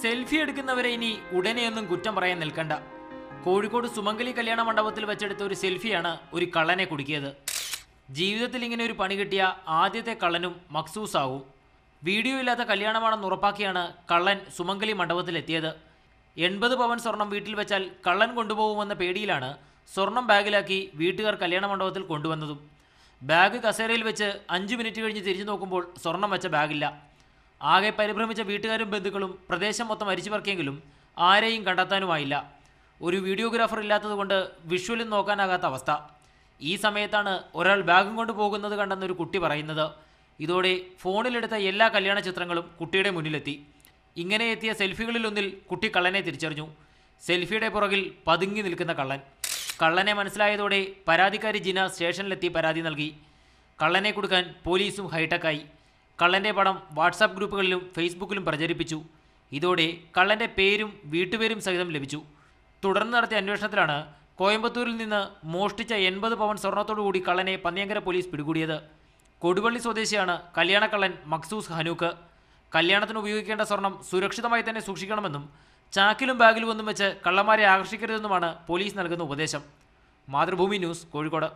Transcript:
Selfie എടുക്കുന്നവരെ ഇനി ഉടനെയൊന്നും കുറ്റം പറയാൻ നിൽക്കണ്ട. കോഴിക്കോട് സുമംഗലി കല്യാണ മണ്ഡപത്തിൽ വെച്ചെടുത്ത ഒരു സെൽഫിയാണ് ഒരു കള്ളനെ കുടുക്കിയത്. ജീവിതത്തിൽ ഇങ്ങനെ ഒരു പണി കിട്ടിയ ആദ്യത്തെ കള്ളനും മക്സൂസാവും. വീഡിയോ ഇല്ലാത്ത കല്യാണമാണെന്ന് ഉറപ്പാക്കിയാണ് കള്ളൻ സുമംഗലി മണ്ഡപത്തിലെത്തിയത്. 80 പവൻ സ്വർണം വീട്ടിൽ വെച്ചാൽ കള്ളൻ കൊണ്ടുപോകുമെന്ന പേടിയിലാണ് സ്വർണം ബാഗിലാക്കി വീട്ടുകാർ കല്യാണ മണ്ഡപത്തിൽ കൊണ്ടുവന്നതും. ബാഗ് കസേരയിൽ വെച്ച് 5 മിനിറ്റ് കഴിഞ്ഞ് തിരിഞ്ഞു നോക്കുമ്പോൾ സ്വർണം വെച്ച ബാഗില്ല. ആകെ പരിഭ്രമിച്ച വീട്ടുകാരും ബന്ധുക്കളും പ്രദേശം മൊത്തം അരിച്ചുപറക്കിയെങ്കിലും ആരെയും കണ്ടെത്താനുമായില്ല. ഒരു വീഡിയോഗ്രാഫർ ഇല്ലാത്തതുകൊണ്ട് വിഷ്വലും നോക്കാനാകാത്ത അവസ്ഥ. ഈ സമയത്താണ് ഒരാൾ ബാഗും കൊണ്ട് പോകുന്നത് കണ്ടെന്നൊരു കുട്ടി പറയുന്നത്. ഇതോടെ ഫോണിലെടുത്ത എല്ലാ കല്യാണ ചിത്രങ്ങളും കുട്ടിയുടെ മുന്നിലെത്തി. ഇങ്ങനെ എത്തിയ സെൽഫികളിലൊന്നിൽ കുട്ടി കള്ളനെ തിരിച്ചറിഞ്ഞു. സെൽഫിയുടെ പുറകിൽ പതുങ്ങി നിൽക്കുന്ന കള്ളൻ. കള്ളനെ മനസ്സിലായതോടെ പരാതിക്കാരി ജിന സ്റ്റേഷനിലെത്തി പരാതി നൽകി. കള്ളനെ കൊടുക്കാൻ പോലീസും ഹൈടെക്കായി. കള്ളൻ്റെ പടം വാട്സാപ്പ് ഗ്രൂപ്പുകളിലും ഫേസ്ബുക്കിലും പ്രചരിപ്പിച്ചു. ഇതോടെ കള്ളൻ്റെ പേരും വീട്ടുപേരും സഹിതം ലഭിച്ചു. തുടർന്ന് നടത്തിയ അന്വേഷണത്തിലാണ് കോയമ്പത്തൂരിൽ നിന്ന് മോഷ്ടിച്ച 80 പവൻ സ്വർണത്തോടുകൂടി കള്ളനെ പന്നിയങ്കര പോലീസ് പിടികൂടിയത്. കൊടുവള്ളി സ്വദേശിയാണ് കല്യാണക്കള്ളൻ മക്സൂസ് ഹനൂക്ക്. കല്യാണത്തിന് ഉപയോഗിക്കേണ്ട സ്വർണം സുരക്ഷിതമായി തന്നെ സൂക്ഷിക്കണമെന്നും ചാക്കിലും ബാഗിലും ഒന്നും വെച്ച് കള്ളന്മാരെ ആകർഷിക്കരുതെന്നുമാണ് പോലീസ് നൽകുന്ന ഉപദേശം. മാതൃഭൂമി ന്യൂസ്, കോഴിക്കോട്.